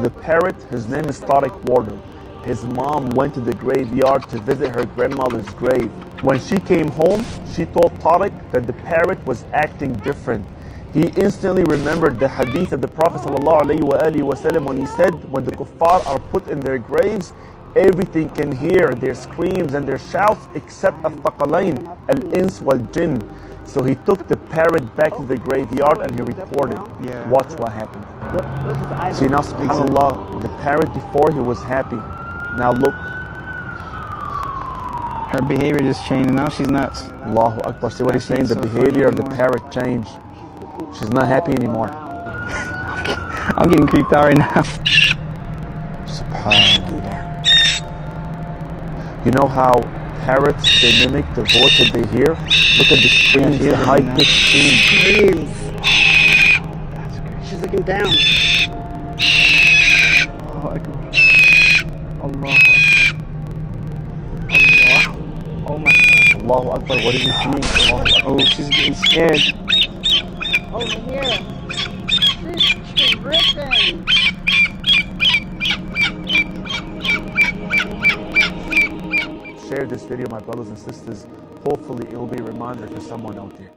The parrot, his name is Tariq Warder. His mom went to the graveyard to visit her grandmother's grave. When she came home, she told Tariq that the parrot was acting different. He instantly remembered the hadith of the Prophet ﷺ when he said, when the kuffar are put in their graves, everything can hear their screams and their shouts except al-thaqalain, al-ins wal-jinn. So he took the parrot back to the graveyard and he recorded. Watch what happened. See now, subhanAllah, the parrot before he was happy. Now look. Her behavior just changed. Now she's nuts. Allahu Akbar. See what he's saying? The behavior of the parrot changed. She's not happy anymore. I'm getting creeped out right now. SubhanAllah. You know how parrots, they mimic the voice that they hear? Look at the screams, the high-pitched screams. She's looking down. Allahu Akbar. Allah. Oh my God. Allahu Akbar. What is he seeing? Allahu Akbar. Oh, she's getting scared. Over here. She's ripping. Share this video, my brothers and sisters. Hopefully it will be a reminder for someone out there.